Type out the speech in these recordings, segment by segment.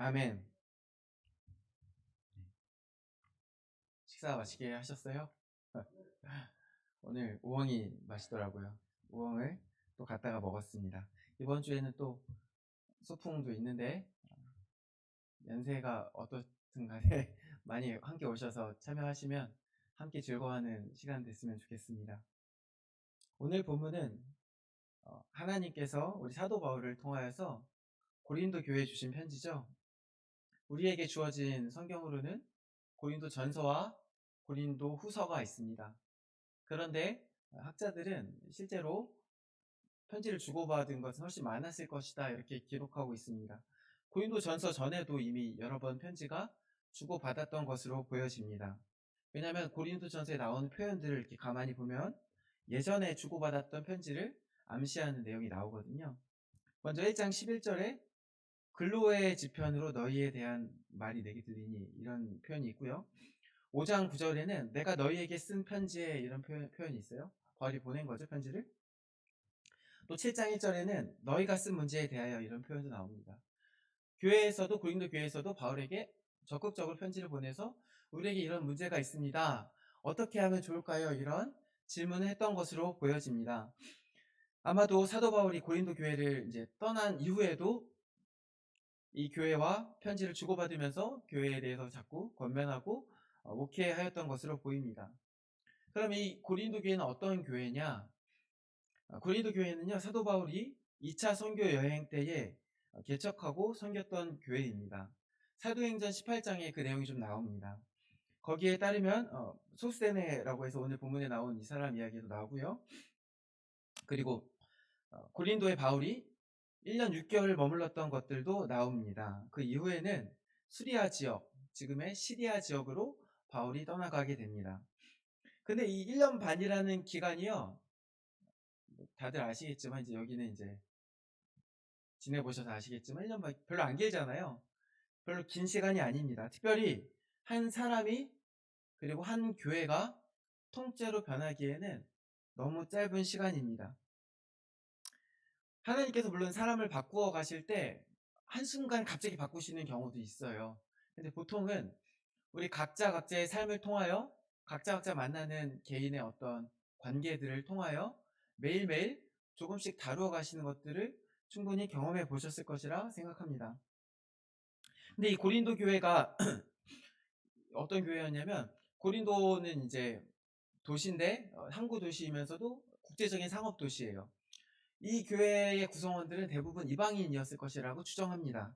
아멘. 식사 맛있게 하셨어요? 오늘 우엉이 맛있더라고요. 우엉을 또 갖다가 먹었습니다. 이번 주에는 또 소풍도 있는데 연세가 어떻든 간에 많이 함께 오셔서 참여하시면 함께 즐거워하는 시간 됐으면 좋겠습니다. 오늘 본문은 하나님께서 우리 사도 바울을 통하여서 고린도 교회에 주신 편지죠. 우리에게 주어진 성경으로는 고린도 전서와 고린도 후서가 있습니다. 그런데 학자들은 실제로 편지를 주고받은 것은 훨씬 많았을 것이다 이렇게 기록하고 있습니다. 고린도 전서 전에도 이미 여러 번 편지가 주고받았던 것으로 보여집니다. 왜냐하면 고린도 전서에 나오는 표현들을 이렇게 가만히 보면 예전에 주고받았던 편지를 암시하는 내용이 나오거든요. 먼저 1장 11절에 글로의 지편으로 너희에 대한 말이 내게 들리니 이런 표현이 있고요. 5장 9절에는 내가 너희에게 쓴 편지에 이런 표현이 있어요. 바울이 보낸 거죠, 편지를. 또 7장 1절에는 너희가 쓴 문제에 대하여 이런 표현도 나옵니다. 교회에서도 고린도 교회에서도 바울에게 적극적으로 편지를 보내서 우리에게 이런 문제가 있습니다. 어떻게 하면 좋을까요? 이런 질문을 했던 것으로 보여집니다. 아마도 사도 바울이 고린도 교회를 이제 떠난 이후에도 이 교회와 편지를 주고받으면서 교회에 대해서 자꾸 권면하고 목회하였던 것으로 보입니다. 그럼 이 고린도 교회는 어떤 교회냐? 고린도 교회는요, 사도 바울이 2차 선교 여행 때에 개척하고 섬겼던 교회입니다. 사도행전 18장에 그 내용이 좀 나옵니다. 거기에 따르면 소스데네라고 해서 오늘 본문에 나온 이 사람 이야기도 나오고요. 그리고 고린도의 바울이 1년 6개월 머물렀던 것들도 나옵니다. 그 이후에는 수리아 지역, 지금의 시리아 지역으로 바울이 떠나가게 됩니다. 근데 이 1년 반이라는 기간이요, 다들 아시겠지만 이제 여기는 이제 지내보셔서 아시겠지만 1년 반 별로 안 길잖아요. 별로 긴 시간이 아닙니다. 특별히 한 사람이 그리고 한 교회가 통째로 변하기에는 너무 짧은 시간입니다. 하나님께서 물론 사람을 바꾸어 가실 때 한순간 갑자기 바꾸시는 경우도 있어요. 근데 보통은 우리 각자의 삶을 통하여 각자 만나는 개인의 어떤 관계들을 통하여 매일매일 조금씩 다루어 가시는 것들을 충분히 경험해 보셨을 것이라 생각합니다. 근데 이 고린도 교회가 어떤 교회였냐면, 고린도는 이제 도시인데 항구 도시이면서도 국제적인 상업 도시예요. 이 교회의 구성원들은 대부분 이방인이었을 것이라고 추정합니다.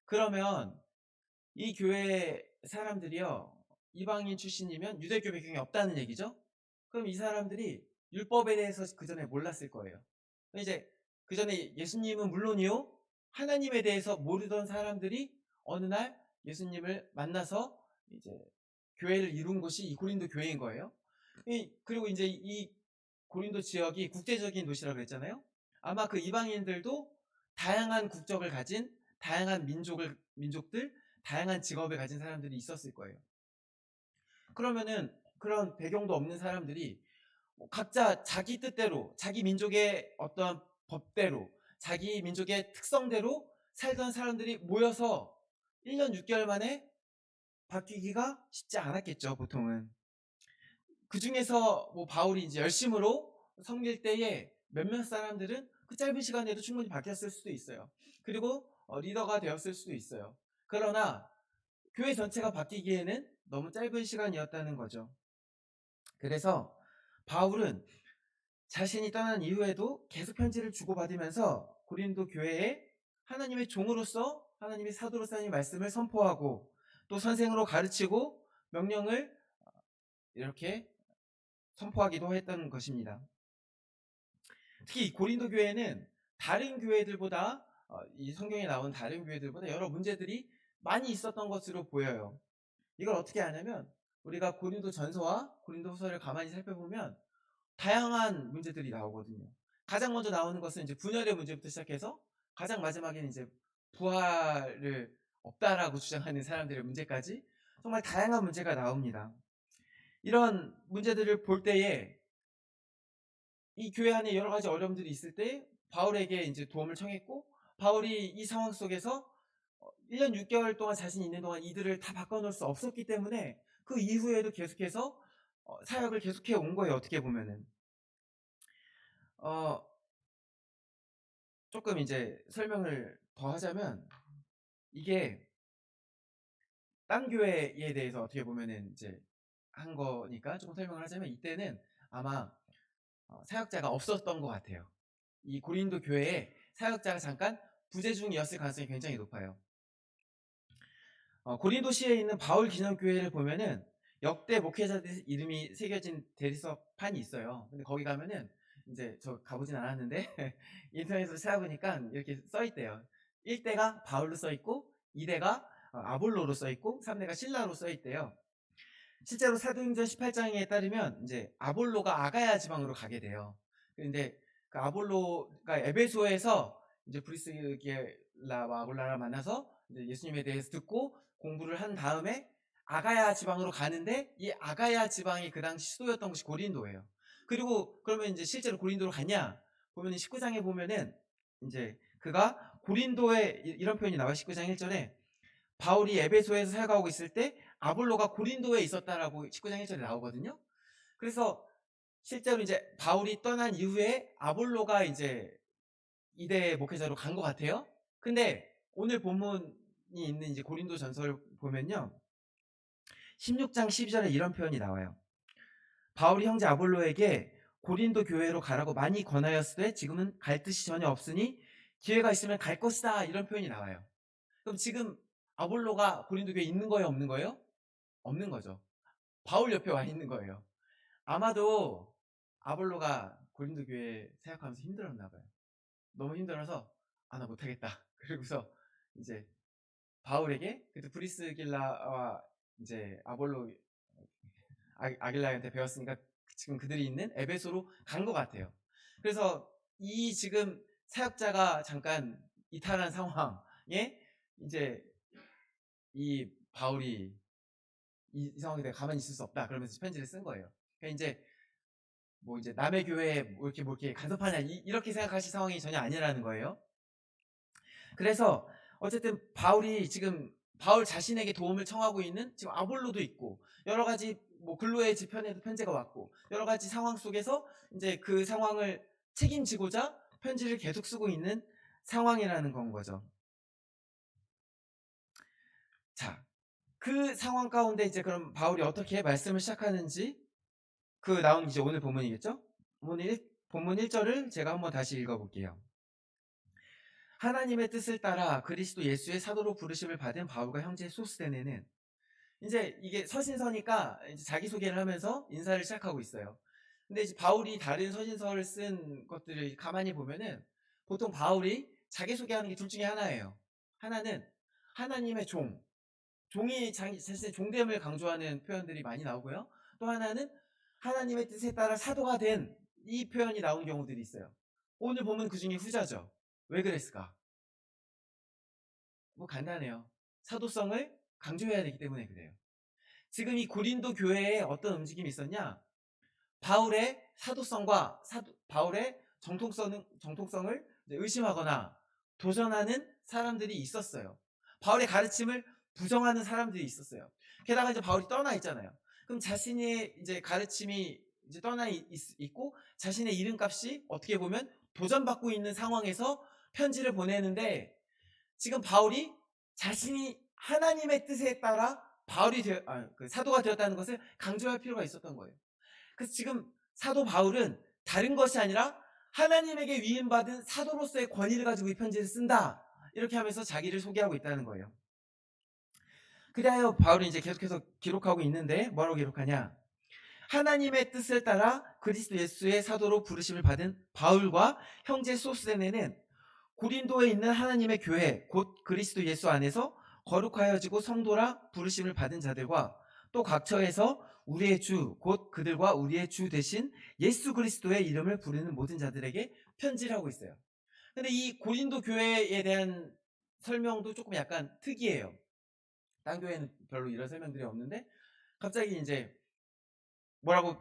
그러면 이 교회 사람들이요, 이방인 출신이면 유대교 배경이 없다는 얘기죠. 그럼 이 사람들이 율법에 대해서 그 전에 몰랐을 거예요. 이제 그 전에 예수님은 물론이요, 하나님에 대해서 모르던 사람들이 어느 날 예수님을 만나서 이제 교회를 이룬 곳이 이 고린도 교회인 거예요. 그리고 이제 이 고린도 지역이 국제적인 도시라고 그랬잖아요. 아마 그 이방인들도 다양한 국적을 가진 다양한 민족들, 다양한 직업을 가진 사람들이 있었을 거예요. 그러면은 그런 배경도 없는 사람들이 각자 자기 뜻대로, 자기 민족의 어떤 법대로, 자기 민족의 특성대로 살던 사람들이 모여서 1년 6개월 만에 바뀌기가 쉽지 않았겠죠, 보통은. 그 중에서 뭐 바울이 이제 열심으로 섬길 때에 몇몇 사람들은 그 짧은 시간에도 충분히 바뀌었을 수도 있어요. 그리고 리더가 되었을 수도 있어요. 그러나 교회 전체가 바뀌기에는 너무 짧은 시간이었다는 거죠. 그래서 바울은 자신이 떠난 이후에도 계속 편지를 주고받으면서 고린도 교회에 하나님의 종으로서, 하나님의 사도로서 하나님의 말씀을 선포하고 또 선생으로 가르치고 명령을 이렇게 선포하기도 했던 것입니다. 특히 고린도 교회는 다른 교회들보다 이 성경에 나온 다른 교회들보다 여러 문제들이 많이 있었던 것으로 보여요. 이걸 어떻게 아냐면, 우리가 고린도 전서와 고린도 후서를 가만히 살펴보면 다양한 문제들이 나오거든요. 가장 먼저 나오는 것은 이제 분열의 문제부터 시작해서 가장 마지막에는 이제 부활을 없다라고 주장하는 사람들의 문제까지 정말 다양한 문제가 나옵니다. 이런 문제들을 볼 때에 이 교회 안에 여러 가지 어려움들이 있을 때 바울에게 이제 도움을 청했고, 바울이 이 상황 속에서 1년 6개월 동안 자신이 있는 동안 이들을 다 바꿔놓을 수 없었기 때문에 그 이후에도 계속해서 사역을 계속해 온 거예요. 어떻게 보면은 어, 조금 이제 설명을 더 하자면 이게 딴 교회에 대해서 어떻게 보면은 이제 한 거니까 조금 설명을 하자면 이때는 아마 사역자가 없었던 것 같아요. 이 고린도 교회에 사역자가 잠깐 부재중이었을 가능성이 굉장히 높아요. 고린도시에 있는 바울 기념교회를 보면은 역대 목회자들 이름이 새겨진 대리석판이 있어요. 근데 거기 가면은 이제 저 가보진 않았는데 인터넷으로 찾아보니까 이렇게 써 있대요. 1대가 바울로 써 있고 2대가 아볼로로 써 있고 3대가 실라로 써 있대요. 실제로 사도행전 18장에 따르면 이제 아볼로가 아가야 지방으로 가게 돼요. 근데 그 아볼로가 에베소에서 이제 브리스길라와 아볼라를 만나서 이제 예수님에 대해서 듣고 공부를 한 다음에 아가야 지방으로 가는데 이 아가야 지방이 그 당시 수도였던 것이 고린도예요. 그리고 그러면 이제 실제로 고린도로 갔냐? 보면 19장에 보면은 이제 그가 고린도에 이런 표현이 나와요. 19장 1절에 바울이 에베소에서 사역하고 있을 때 아볼로가 고린도에 있었다라고 19장 1절에 나오거든요. 그래서 실제로 이제 바울이 떠난 이후에 아볼로가 이제 이대 목회자로 간 것 같아요. 근데 오늘 본문이 있는 이제 고린도 전서를 보면요. 16장 12절에 이런 표현이 나와요. 바울이 형제 아볼로에게 고린도 교회로 가라고 많이 권하였으되 지금은 갈 뜻이 전혀 없으니 기회가 있으면 갈 것이다. 이런 표현이 나와요. 그럼 지금 아볼로가 고린도 교회에 있는 거예요? 없는 거예요? 없는 거죠. 바울 옆에 와 있는 거예요. 아마도 아볼로가 고린도 교회 생각하면서 힘들었나 봐요. 너무 힘들어서 나 못하겠다. 그리고서 이제 바울에게 그때 브리스길라와 이제 아볼로 아길라한테 배웠으니까 지금 그들이 있는 에베소로 간 것 같아요. 그래서 이 지금 사역자가 잠깐 이탈한 상황에 이제 이 바울이 이 상황에 내가 가만히 있을 수 없다. 그러면서 편지를 쓴 거예요. 그러니까 이제 뭐 이제 남의 교회에 뭐 이렇게 간섭하냐 이렇게 생각하실 상황이 전혀 아니라는 거예요. 그래서 어쨌든 바울이 지금 바울 자신에게 도움을 청하고 있는 지금 아볼로도 있고 여러 가지 뭐 근로의 지편에도 편지가 왔고 여러 가지 상황 속에서 이제 그 상황을 책임지고자 편지를 계속 쓰고 있는 상황이라는 건 거죠. 자, 그 상황 가운데 이제 그럼 바울이 어떻게 말씀을 시작하는지 그 나온 이제 오늘 본문이겠죠? 본문 1절을 제가 한번 다시 읽어볼게요. 하나님의 뜻을 따라 그리스도 예수의 사도로 부르심을 받은 바울과 형제 소스데네는 이제 이게 서신서니까 이제 자기소개를 하면서 인사를 시작하고 있어요. 근데 이제 바울이 다른 서신서를 쓴 것들을 가만히 보면은 보통 바울이 자기소개하는 게 둘 중에 하나예요. 하나는 하나님의 종이 자신의 종됨을 강조하는 표현들이 많이 나오고요. 또 하나는 하나님의 뜻에 따라 사도가 된 이 표현이 나온 경우들이 있어요. 오늘 보면 그 중에 후자죠. 왜 그랬을까? 뭐 간단해요. 사도성을 강조해야 되기 때문에 그래요. 지금 이 고린도 교회에 어떤 움직임이 있었냐? 바울의 사도성과 바울의 정통성을 의심하거나 도전하는 사람들이 있었어요. 바울의 가르침을 부정하는 사람들이 있었어요. 게다가 이제 바울이 떠나 있잖아요. 그럼 자신의 이제 가르침이 이제 떠나 있고 자신의 이름값이 어떻게 보면 도전받고 있는 상황에서 편지를 보내는데 지금 바울이 자신이 하나님의 뜻에 따라 그 사도가 되었다는 것을 강조할 필요가 있었던 거예요. 그래서 지금 사도 바울은 다른 것이 아니라 하나님에게 위임받은 사도로서의 권위를 가지고 이 편지를 쓴다. 이렇게 하면서 자기를 소개하고 있다는 거예요. 그래야 바울이 이제 계속해서 기록하고 있는데 뭐라고 기록하냐? 하나님의 뜻을 따라 그리스도 예수의 사도로 부르심을 받은 바울과 형제 소스데네는 고린도에 있는 하나님의 교회 곧 그리스도 예수 안에서 거룩하여지고 성도라 부르심을 받은 자들과 또 각처에서 우리의 주 곧 그들과 우리의 주 대신 예수 그리스도의 이름을 부르는 모든 자들에게 편지를 하고 있어요. 근데 이 고린도 교회에 대한 설명도 조금 약간 특이해요. 딴 교회는 별로 이런 설명들이 없는데 갑자기 이제 뭐라고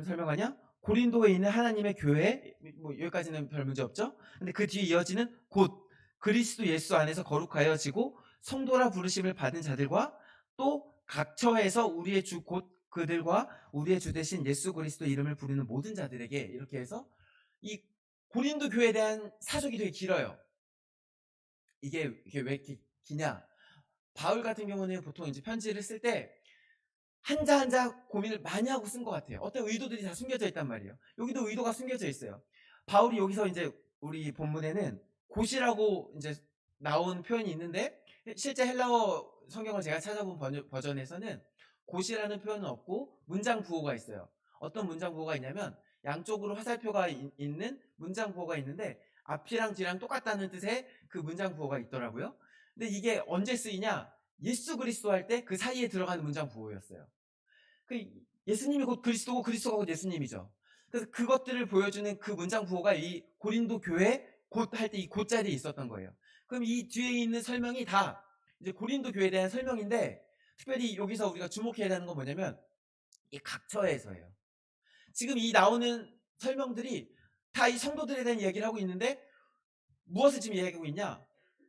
설명하냐? 고린도에 있는 하나님의 교회, 뭐 여기까지는 별 문제 없죠? 근데 그 뒤에 이어지는 곧 그리스도 예수 안에서 거룩하여지고 성도라 부르심을 받은 자들과 또 각처에서 우리의 주 곧 그들과 우리의 주 되신 예수 그리스도 이름을 부르는 모든 자들에게, 이렇게 해서 이 고린도 교회에 대한 사적이 되게 길어요. 이게 왜 이렇게 기냐? 바울 같은 경우는 보통 이제 편지를 쓸 때 한자 한자 고민을 많이 하고 쓴 것 같아요. 어떤 의도들이 다 숨겨져 있단 말이에요. 여기도 의도가 숨겨져 있어요. 바울이 여기서 이제 우리 본문에는 곧이라고 이제 나온 표현이 있는데, 실제 헬라어 성경을 제가 찾아본 버전에서는 곧이라는 표현은 없고 문장 부호가 있어요. 어떤 문장 부호가 있냐면 양쪽으로 화살표가 있는 문장 부호가 있는데 앞이랑 뒤랑 똑같다는 뜻의 그 문장 부호가 있더라고요. 근데 이게 언제 쓰이냐? 예수 그리스도 할 때 그 사이에 들어가는 문장 부호였어요. 그 예수님이 곧 그리스도고 그리스도가 곧 예수님이죠. 그래서 그것들을 보여주는 그 문장 부호가 이 고린도 교회 곧 할 때 이 곧 자리에 있었던 거예요. 그럼 이 뒤에 있는 설명이 다 이제 고린도 교회에 대한 설명인데, 특별히 여기서 우리가 주목해야 되는 건 뭐냐면 이 각처에서예요. 지금 이 나오는 설명들이 다 이 성도들에 대한 이야기를 하고 있는데 무엇을 지금 이야기하고 있냐?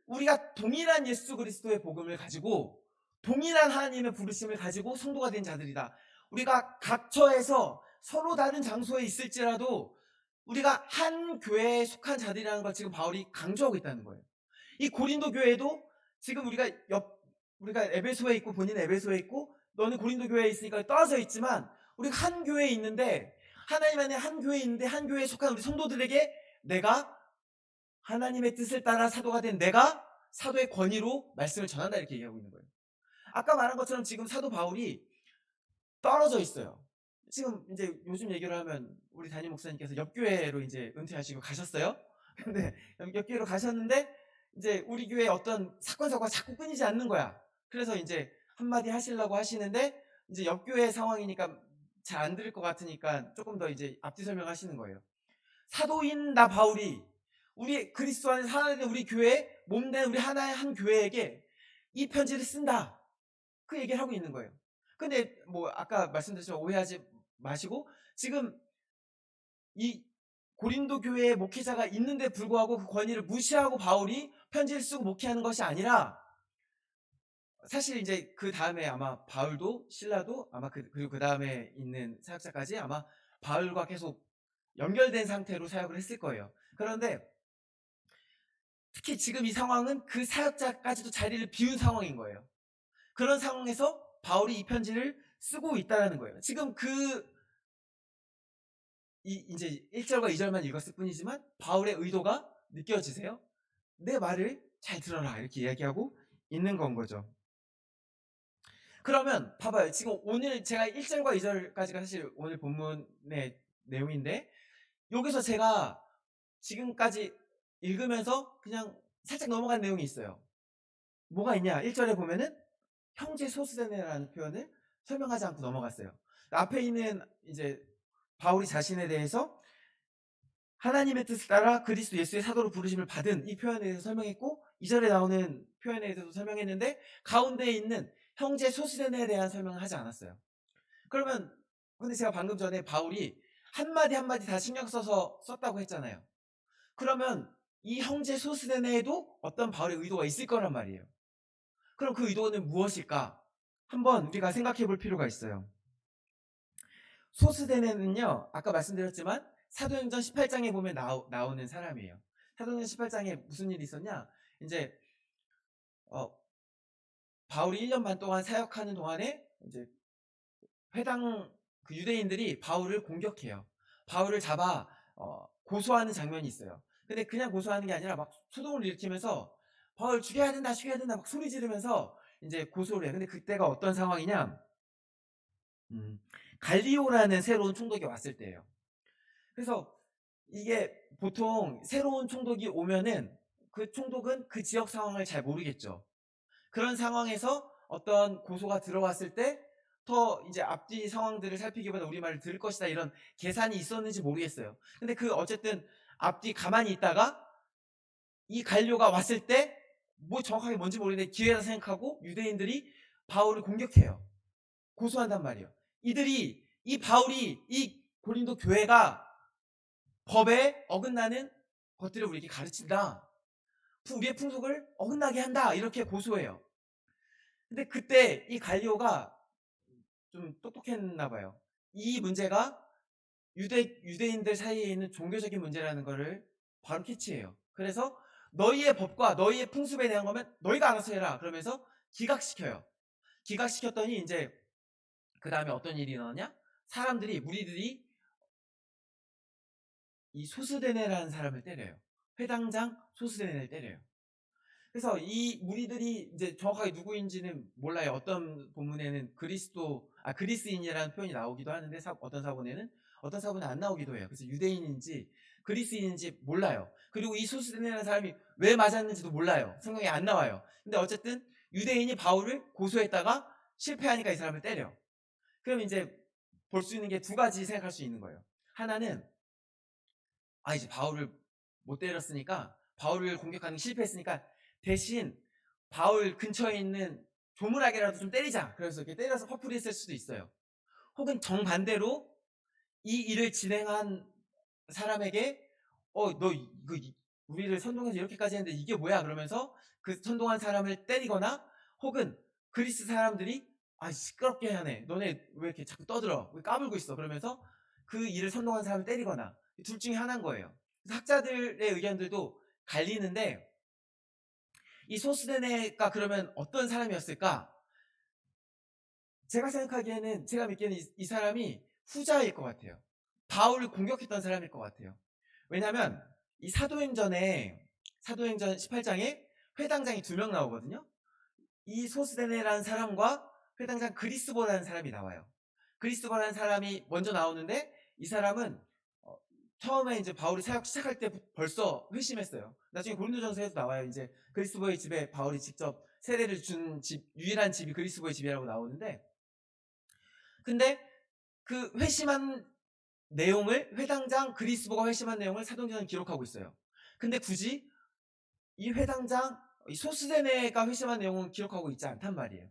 우리가 동일한 예수 그리스도의 복음을 가지고 동일한 하나님의 부르심을 가지고 성도가 된 자들이다. 우리가 각처에서 서로 다른 장소에 있을지라도 우리가 한 교회에 속한 자들이라는 걸 지금 바울이 강조하고 있다는 거예요. 이 고린도 교회도 지금 우리가 에베소에 있고 본인은 에베소에 있고 너는 고린도 교회에 있으니까 떨어져 있지만 우리가 한 교회에 있는데, 하나님 안에 한 교회에 있는데 한 교회에 속한 우리 성도들에게 내가 하나님의 뜻을 따라 사도가 된 내가 사도의 권위로 말씀을 전한다, 이렇게 얘기하고 있는 거예요. 아까 말한 것처럼 지금 사도 바울이 떨어져 있어요. 지금 이제 요즘 얘기를 하면 우리 담임 목사님께서 옆교회로 이제 은퇴하시고 가셨어요. 근데 옆교회로 가셨는데 이제 우리 교회에 어떤 사건 사고가 자꾸 끊이지 않는 거야. 그래서 이제 한마디 하시려고 하시는데 이제 옆교회 상황이니까 잘 안 들을 것 같으니까 조금 더 이제 앞뒤 설명하시는 거예요. 사도인 나 바울이 우리 그리스도 안에서 하나 된 우리 교회 몸된 우리 하나의 한 교회에게 이 편지를 쓴다, 그 얘기를 하고 있는 거예요. 근데 뭐 아까 말씀드렸지만 오해하지 마시고, 지금 이 고린도 교회에 목회자가 있는데 불구하고 그 권위를 무시하고 바울이 편지를 쓰고 목회하는 것이 아니라, 사실 이제 그 다음에 아마 바울도 신라도 아마 그리고 그 다음에 있는 사역자까지 아마 바울과 계속 연결된 상태로 사역을 했을 거예요. 그런데 특히 지금 이 상황은 그 사역자까지도 자리를 비운 상황인 거예요. 그런 상황에서 바울이 이 편지를 쓰고 있다는 거예요. 지금 이제 1절과 2절만 읽었을 뿐이지만 바울의 의도가 느껴지세요? 내 말을 잘 들어라, 이렇게 이야기하고 있는 건 거죠. 그러면 봐봐요. 지금 오늘 제가 1절과 2절까지가 사실 오늘 본문의 내용인데, 여기서 제가 지금까지 읽으면서 그냥 살짝 넘어간 내용이 있어요. 뭐가 있냐? 1절에 보면은 형제 소수되네라는 표현을 설명하지 않고 넘어갔어요. 앞에 있는 이제 바울이 자신에 대해서 하나님의 뜻을 따라 그리스도 예수의 사도로 부르심을 받은 이 표현에 대해서 설명했고, 2절에 나오는 표현에 대해서도 설명했는데 가운데에 있는 형제 소수되네에 대한 설명을 하지 않았어요. 그러면 근데 제가 방금 전에 바울이 한마디 한마디 다 신경 써서 썼다고 했잖아요. 그러면 이 형제 소수되네에도 어떤 바울의 의도가 있을 거란 말이에요. 그럼 그 의도는 무엇일까? 한번 우리가 생각해 볼 필요가 있어요. 소스데네는요, 아까 말씀드렸지만 사도행전 18장에 보면 나오는 사람이에요. 사도행전 18장에 무슨 일이 있었냐? 이제 바울이 1년 반 동안 사역하는 동안에 이제 회당 그 유대인들이 바울을 공격해요. 바울을 잡아 고소하는 장면이 있어요. 근데 그냥 고소하는 게 아니라 막 소동을 일으키면서 바울 죽여야 된다, 죽여야 된다 막 소리 지르면서 이제 고소를 해요. 근데 그때가 어떤 상황이냐? 갈리오라는 새로운 총독이 왔을 때예요. 그래서 이게 보통 새로운 총독이 오면은 그 총독은 그 지역 상황을 잘 모르겠죠. 그런 상황에서 어떤 고소가 들어왔을 때 더 이제 앞뒤 상황들을 살피기보다 우리 말을 들을 것이다, 이런 계산이 있었는지 모르겠어요. 근데 어쨌든 앞뒤 가만히 있다가 이 갈료가 왔을 때 뭐 정확하게 뭔지 모르겠는데 기회다 생각하고 유대인들이 바울을 공격해요. 고소한단 말이에요. 이 바울이 이 고린도 교회가 법에 어긋나는 것들을 우리에게 가르친다. 우리의 풍속을 어긋나게 한다 이렇게 고소해요. 근데 그때 이 갈리오가 좀 똑똑했나 봐요. 이 문제가 유대인들 사이에 있는 종교적인 문제라는 거를 바로 캐치해요. 그래서 너희의 법과 너희의 풍습에 대한 거면 너희가 알아서 해라 그러면서 기각시켜요. 기각시켰더니 이제 그 다음에 어떤 일이 일어나냐? 무리들이 이 소스데네라는 사람을 때려요. 회당장 소스데네를 때려요. 그래서 이 무리들이 이제 정확하게 누구인지는 몰라요. 어떤 본문에는 그리스인이라는 표현이 나오기도 하는데 어떤 사본은 안 나오기도 해요. 그래서 유대인인지 그리스인인지 몰라요. 그리고 이 소스데네라는 사람이 왜 맞았는지도 몰라요. 성경에 안 나와요. 근데 어쨌든 유대인이 바울을 고소했다가 실패하니까 이 사람을 때려. 그럼 이제 볼 수 있는 게 두 가지 생각할 수 있는 거예요. 하나는 이제 바울을 못 때렸으니까 바울을 공격하는 게 실패했으니까 대신 바울 근처에 있는 조물하게라도 좀 때리자. 그래서 이렇게 때려서 퍼프리 했을 수도 있어요. 혹은 정반대로 이 일을 진행한 사람에게 너 이거 우리를 선동해서 이렇게까지 했는데 이게 뭐야? 그러면서 그 선동한 사람을 때리거나 혹은 그리스 사람들이 시끄럽게 하네. 너네 왜 이렇게 자꾸 떠들어? 왜 까불고 있어? 그러면서 그 일을 선동한 사람을 때리거나 둘 중에 하나인 거예요. 그래서 학자들의 의견들도 갈리는데 이 소스데네가 그러면 어떤 사람이었을까? 제가 믿기에는 이 사람이 후자일 것 같아요. 바울을 공격했던 사람일 것 같아요. 왜냐하면 이 사도행전 18장에 회당장이 2명 나오거든요. 이 소스데네라는 사람과 회당장 그리스보라는 사람이 나와요. 그리스보라는 사람이 먼저 나오는데 이 사람은 처음에 이제 바울이 사역 시작할 때 벌써 회심했어요. 나중에 고린도전서에도 나와요. 이제 그리스보의 집에 바울이 직접 세례를 준 유일한 집이 그리스보의 집이라고 나오는데, 근데 그 회당장 그리스보가 회심한 내용을 사도행전은 기록하고 있어요. 근데 굳이 이 소스데네가 회심한 내용은 기록하고 있지 않단 말이에요.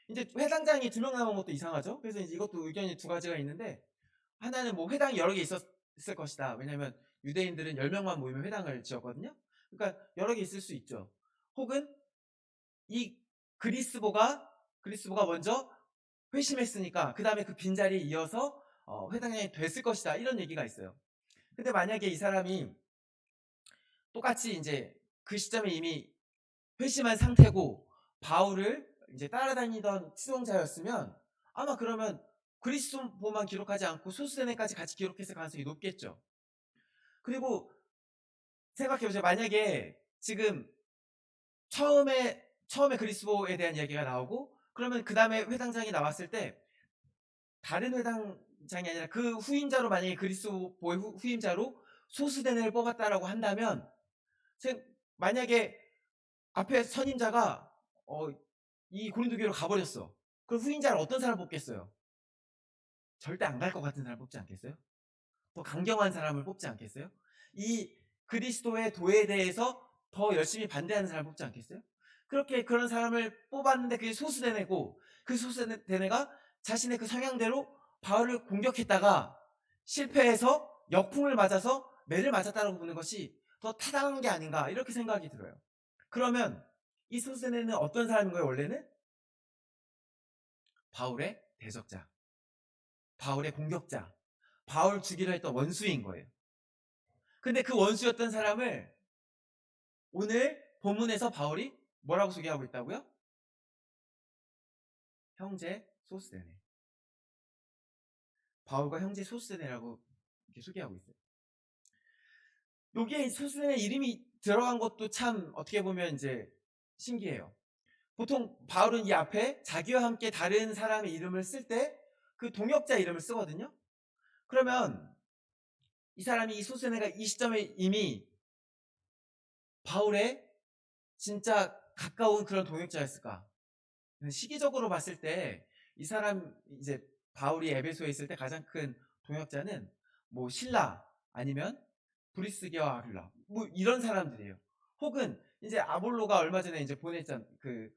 이제 회당장이 2명 남은 것도 이상하죠. 그래서 이제 이것도 의견이 두 가지가 있는데, 하나는 뭐 회당이 여러 개 있었을 것이다. 왜냐하면 유대인들은 10명만 모이면 회당을 지었거든요. 그러니까 여러 개 있을 수 있죠. 혹은 이 그리스보가 먼저 회심했으니까 그 다음에 그 빈자리에 이어서 회당장이 됐을 것이다. 이런 얘기가 있어요. 근데 만약에 이 사람이 똑같이 이제 그 시점에 이미 회심한 상태고 바울을 이제 따라다니던 추종자였으면 아마 그러면 그리스도만 기록하지 않고 소스데네까지 같이 기록했을 가능성이 높겠죠. 그리고 생각해보세요. 만약에 지금 처음에 그리스도에 대한 이야기가 나오고 그러면 그 다음에 회당장이 나왔을 때 다른 회당장이 아니라 그 후임자로 만약에 그리스도의 후임자로 소스데네를 뽑았다라고 한다면 만약에 앞에 선임자가 이 고린도 교회로 가버렸어. 그럼 후임자를 어떤 사람 뽑겠어요? 절대 안 갈 것 같은 사람 뽑지 않겠어요? 더 강경한 사람을 뽑지 않겠어요? 이 그리스도의 도에 대해서 더 열심히 반대하는 사람을 뽑지 않겠어요? 그런 사람을 뽑았는데 그게 소수대내고 그 소수대내가 자신의 그 성향대로 바울을 공격했다가 실패해서 역풍을 맞아서 매를 맞았다라고 보는 것이 더 타당한 게 아닌가 이렇게 생각이 들어요. 그러면 이 소스데네는 어떤 사람인 거예요? 원래는 바울의 대적자, 바울의 공격자, 바울 죽이려 했던 원수인 거예요. 근데 그 원수였던 사람을 오늘 본문에서 바울이 뭐라고 소개하고 있다고요? 형제 소스데네. 바울과 형제 소스데네라고 이렇게 소개하고 있어요. 여기에 소스데네 이름이 들어간 것도 참 어떻게 보면 이제 신기해요. 보통 바울은 이 앞에 자기와 함께 다른 사람의 이름을 쓸 때 그 동역자 이름을 쓰거든요. 그러면 이 사람이 이 소스데네가 이 시점에 이미 바울의 진짜 가까운 그런 동역자였을까? 시기적으로 봤을 때 이 사람 이제 바울이 에베소에 있을 때 가장 큰 동역자는 뭐 신라 아니면 브리스게와 아굴라 뭐 이런 사람들이에요. 혹은 이제 아볼로가 얼마 전에 이제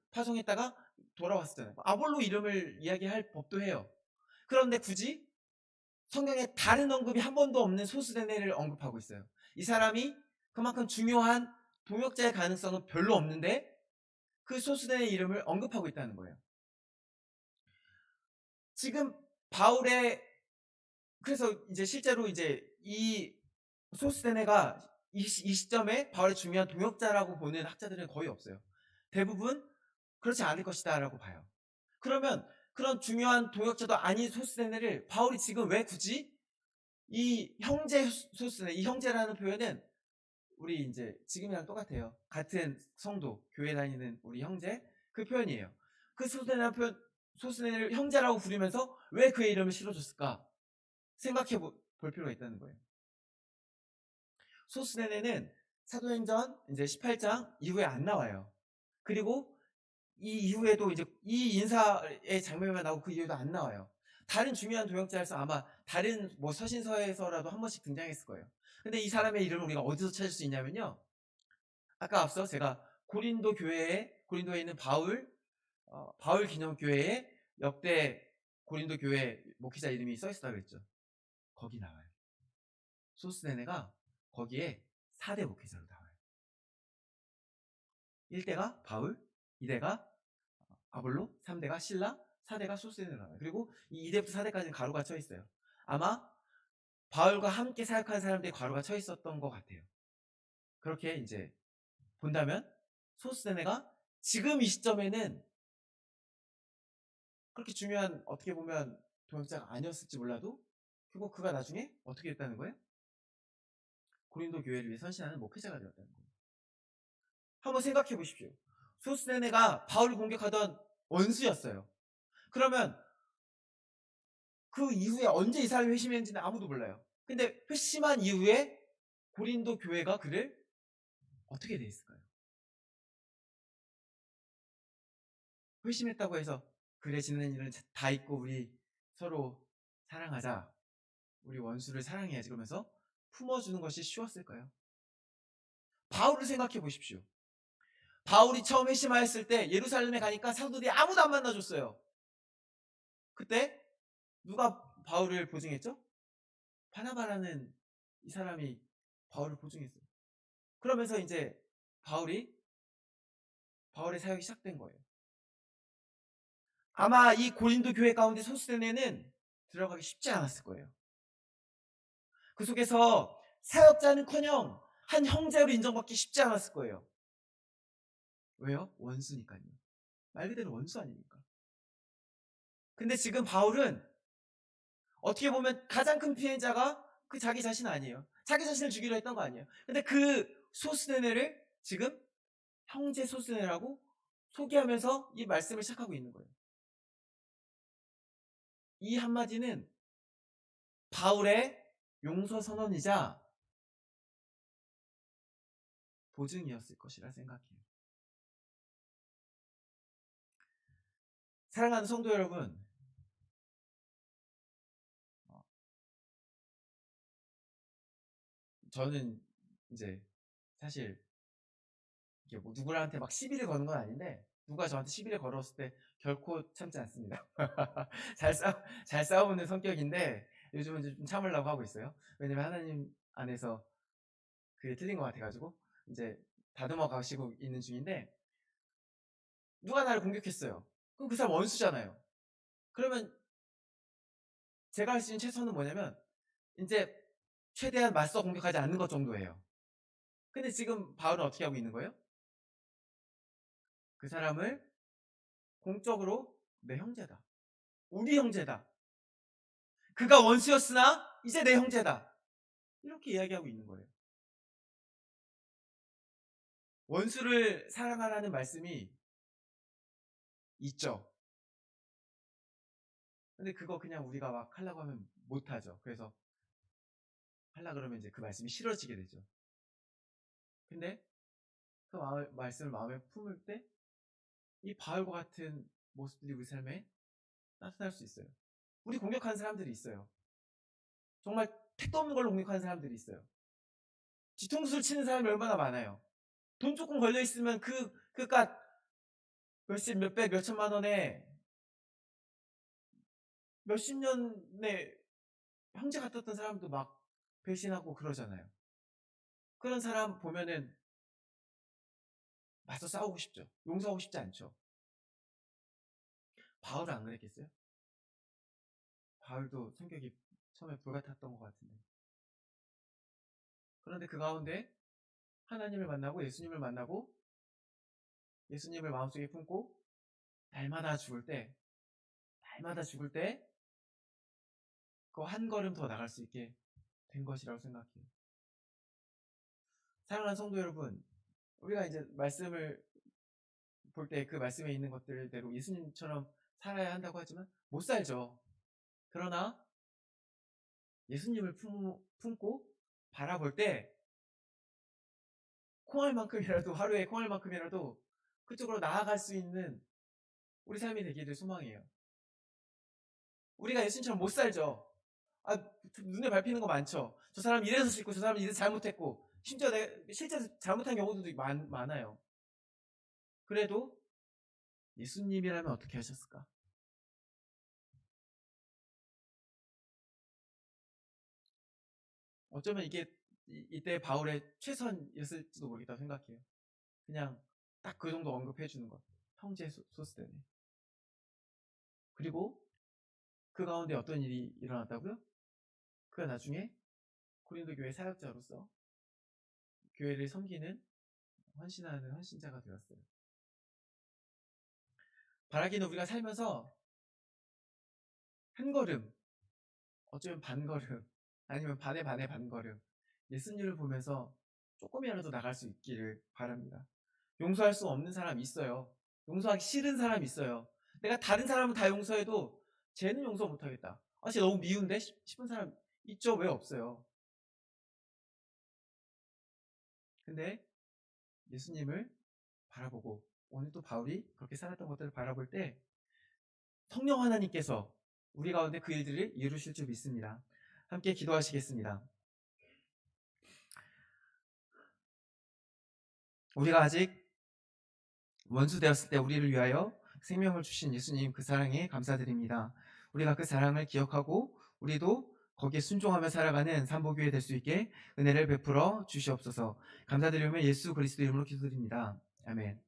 파송했다가 돌아왔었잖아요. 아볼로 이름을 이야기할 법도 해요. 그런데 굳이 성경에 다른 언급이 한 번도 없는 소스데네를 언급하고 있어요. 이 사람이 그만큼 중요한 동역자의 가능성은 별로 없는데 그 소스덴의 이름을 언급하고 있다는 거예요. 지금 바울의 그래서 이제 실제로 이제 이 소스데네가 이 시점에 바울의 중요한 동역자라고 보는 학자들은 거의 없어요. 대부분 그렇지 않을 것이다라고 봐요. 그러면 그런 중요한 동역자도 아닌 소스데네를 바울이 지금 왜 굳이 이 형제 소스데네, 이 형제라는 표현은 우리 이제 지금이랑 똑같아요. 같은 성도, 교회 다니는 우리 형제 그 표현이에요. 그 소스데네 표현, 소스데네를 형제라고 부르면서 왜 그의 이름을 실어줬을까 생각해 볼 필요가 있다는 거예요. 소스데네는 사도행전 이제 18장 이후에 안 나와요. 그리고 이 이후에도 이제 이 인사의 장면만 나오고 그 이후에도 안 나와요. 다른 중요한 동역자에서 아마 다른 뭐 서신서에서라도 한 번씩 등장했을 거예요. 근데 이 사람의 이름을 우리가 어디서 찾을 수 있냐면요. 아까 앞서 제가 고린도에 있는 바울 기념교회에 역대 고린도 교회 목회자 이름이 써 있었다고 그랬죠. 거기 나와요. 소스데네가 거기에 4대 목회자로 나와요. 1대가 바울, 2대가 아볼로, 3대가 실라, 4대가 소스데네로 나와요. 그리고 이 2대부터 4대까지는 가로가 쳐 있어요. 아마 바울과 함께 사역한 사람들이 가로가 쳐 있었던 것 같아요. 그렇게 이제 본다면 소스데네가 지금 이 시점에는 그렇게 중요한 어떻게 보면 동역자가 아니었을지 몰라도 결국 그가 나중에 어떻게 됐다는 거예요? 고린도 교회를 위해 선신하는 목회자가 되었다는 거예요. 한번 생각해 보십시오. 소스데네가 바울을 공격하던 원수였어요. 그러면 그 이후에 언제 이 사람이 회심했는지는 아무도 몰라요. 근데 회심한 이후에 고린도 교회가 그를 어떻게 돼 있을까요? 회심했다고 해서 그래 지는 일은 다 잊고 우리 서로 사랑하자. 우리 원수를 사랑해야지 그러면서 품어주는 것이 쉬웠을까요? 바울을 생각해 보십시오. 바울이 처음 회심하였을 때 예루살렘에 가니까 사도들이 아무도 안 만나줬어요. 그때 누가 바울을 보증했죠? 바나바라는 이 사람이 바울을 보증했어요. 그러면서 이제 바울의 사역이 시작된 거예요. 아마 이 고린도 교회 가운데 소스데네는 들어가기 쉽지 않았을 거예요. 그 속에서 사역자는커녕 한 형제로 인정받기 쉽지 않았을 거예요. 왜요? 원수니까요. 말 그대로 원수 아닙니까? 근데 지금 바울은 어떻게 보면 가장 큰 피해자가 그 자기 자신 아니에요. 자기 자신을 죽이려 했던 거 아니에요. 근데 그 소스데네를 지금 형제 소스데네라고 소개하면서 이 말씀을 시작하고 있는 거예요. 이 한마디는 바울의 용서 선언이자 보증이었을 것이라 생각해요. 사랑하는 성도 여러분, 저는 이제 사실 이게 뭐 누구한테 막 시비를 거는 건 아닌데 누가 저한테 시비를 걸었을 때 결코 참지 않습니다. 잘 싸우는 성격인데 요즘은 좀 참으려고 하고 있어요. 왜냐면 하나님 안에서 그게 틀린 것 같아가지고 이제 다듬어 가시고 있는 중인데 누가 나를 공격했어요. 그럼 그 사람 원수잖아요. 그러면 제가 할 수 있는 최선은 뭐냐면 이제 최대한 맞서 공격하지 않는 것 정도예요. 근데 지금 바울은 어떻게 하고 있는 거예요? 그 사람을 공적으로 내 형제다. 우리 형제다. 그가 원수였으나 이제 내 형제다. 이렇게 이야기하고 있는 거예요. 원수를 사랑하라는 말씀이 있죠. 근데 그거 그냥 우리가 막 하려고 하면 못하죠. 그래서 하려고 그러면 이제 그 말씀이 싫어지게 되죠. 근데 그 말씀을 마음에 품을 때 이 바울과 같은 모습들이 우리 삶에 나타날 수 있어요. 우리 공격하는 사람들이 있어요. 정말 택도 없는 걸로 공격하는 사람들이 있어요. 뒤통수를 치는 사람이 얼마나 많아요. 돈 조금 걸려있으면 그깟 몇십, 몇백, 몇천만 원에 몇십 년에 형제 같았던 사람도 막 배신하고 그러잖아요. 그런 사람 보면은 맞서 싸우고 싶죠. 용서하고 싶지 않죠. 바울은 안 그랬겠어요? 바울도 성격이 처음에 불같았던 것 같은데. 그런데 그 가운데 하나님을 만나고 예수님을 만나고 예수님을 마음속에 품고 날마다 죽을 때 그 한 걸음 더 나갈 수 있게 된 것이라고 생각해요. 사랑하는 성도 여러분, 우리가 이제 말씀을 볼 때 그 말씀에 있는 것들대로 예수님처럼 살아야 한다고 하지만 못 살죠. 그러나 예수님을 품고 바라볼 때 콩알만큼이라도 하루에 콩알만큼이라도 그쪽으로 나아갈 수 있는 우리 삶이 되기를 소망해요. 우리가 예수님처럼 못 살죠. 아, 눈에 밟히는 거 많죠. 저 사람 이래서 싫고 저 사람 이래서 잘못했고 심지어 내가 실제 잘못한 경우도 많아요. 그래도 예수님이라면 어떻게 하셨을까? 어쩌면 이게 이때 바울의 최선이었을지도 모르겠다고 생각해요. 그냥 딱 그 정도 언급해 주는 것. 형제 소스 때문에. 그리고 그 가운데 어떤 일이 일어났다고요? 그가 나중에 고린도 교회 사역자로서 교회를 섬기는 헌신하는 헌신자가 되었어요. 바라기는 우리가 살면서 한 걸음, 어쩌면 반 걸음, 아니면 반의 반의 반 걸음, 예수님을 보면서 조금이라도 나갈 수 있기를 바랍니다. 용서할 수 없는 사람이 있어요. 용서하기 싫은 사람이 있어요. 내가 다른 사람은 다 용서해도 쟤는 용서 못하겠다. 쟤 너무 미운데? 싶은 사람 있죠? 왜 없어요? 근데 예수님을 바라보고 오늘 또 바울이 그렇게 살았던 것들을 바라볼 때 성령 하나님께서 우리 가운데 그 일들을 이루실 줄 믿습니다. 함께 기도하시겠습니다. 우리가 아직 원수 되었을 때 우리를 위하여 생명을 주신 예수님 그 사랑에 감사드립니다. 우리가 그 사랑을 기억하고 우리도 거기에 순종하며 살아가는 삼보교회 될 수 있게 은혜를 베풀어 주시옵소서. 감사드리며 예수 그리스도 이름으로 기도드립니다. 아멘.